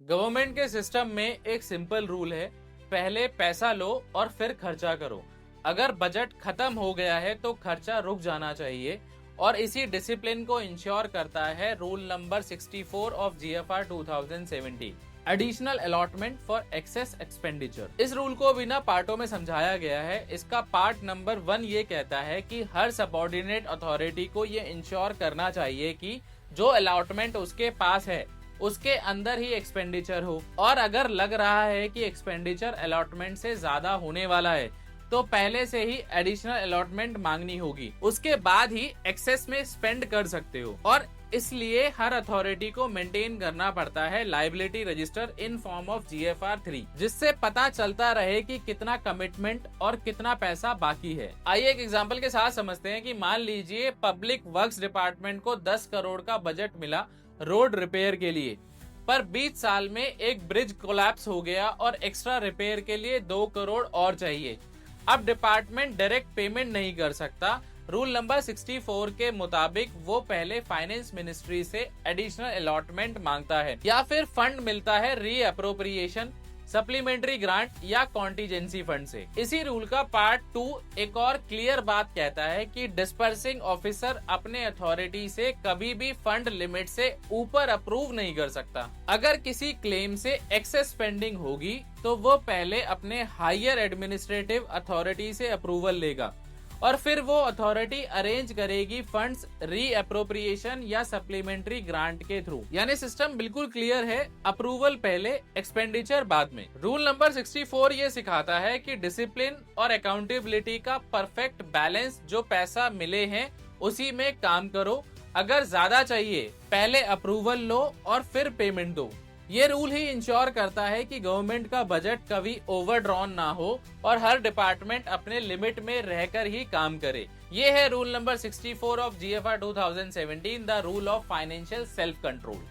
Government के system में एक सिंपल रूल है, पहले पैसा लो और फिर खर्चा करो। अगर बजट खत्म हो गया है तो खर्चा रुक जाना चाहिए और इसी डिसिप्लिन को इंश्योर करता है rule number 64 of GFR 2070, additional allotment for excess expenditure. इस रूल को बिना पार्टों में समझाया गया है। इसका पार्ट नंबर 1 ये कहता है कि हर सबऑर्डिनेट अथॉरिटी को ये इंश्योर करना चाहिए कि जो अलॉटमेंट उसके पास है उसके अंदर ही एक्सपेंडिचर हो, और अगर लग रहा है कि एक्सपेंडिचर अलॉटमेंट से ज्यादा होने वाला है तो पहले से ही एडिशनल अलॉटमेंट मांगनी होगी, उसके बाद ही एक्सेस में स्पेंड कर सकते हो। और इसलिए हर अथॉरिटी को मेंटेन करना पड़ता है liability register in form of GFR 3, जिससे पता चलता रहे कि कितना कमिटमेंट और कितना पैसा बाकी है। आइए एक एग्जांपल के साथ समझते हैं कि मान लीजिए पब्लिक वर्क्स डिपार्टमेंट को 10 करोड़ का बजट मिला रोड रिपेयर के लिए, पर 20 साल में एक ब्रिज कोलैप्स हो गया और एक्स्ट्रा रिपेयर के लिए 2 करोड़ और चाहिए। अब डिपार्टमेंट डायरेक्ट पेमेंट नहीं कर सकता। रूल नंबर 64 के मुताबिक वो पहले फाइनेंस मिनिस्ट्री से एडिशनल अलॉटमेंट मांगता है या फिर फंड मिलता है री अप्रोप्रिएशन, सप्लीमेंट्री ग्रांट या कॉन्टीजेंसी फंड से। इसी रूल का पार्ट 2 एक और क्लियर बात कहता है कि डिस्पर्सिंग ऑफिसर अपने अथॉरिटी से कभी भी फंड लिमिट से ऊपर अप्रूव नहीं कर सकता। अगर किसी क्लेम से एक्सेस पेंडिंग होगी तो वो पहले अपने हायर एडमिनिस्ट्रेटिव अथॉरिटी से अप्रूवल लेगा और फिर वो अथॉरिटी अरेंज करेगी फंड्स री अप्रोप्रिएशन या सप्लीमेंट्री ग्रांट के थ्रू। यानी सिस्टम बिल्कुल क्लियर है, अप्रूवल पहले, एक्सपेंडिचर बाद में। रूल नंबर 64 ये सिखाता है कि डिसिप्लिन और अकाउंटेबिलिटी का परफेक्ट बैलेंस, जो पैसा मिले हैं उसी में काम करो। अगर ज्यादा चाहिए पहले अप्रूवल लो और फिर पेमेंट दो। ये रूल ही इंश्योर करता है कि गवर्नमेंट का बजट कभी ओवरड्रॉन ना हो और हर डिपार्टमेंट अपने लिमिट में रहकर ही काम करे। ये है rule number 64 of GFR 2017, the rule of financial self control.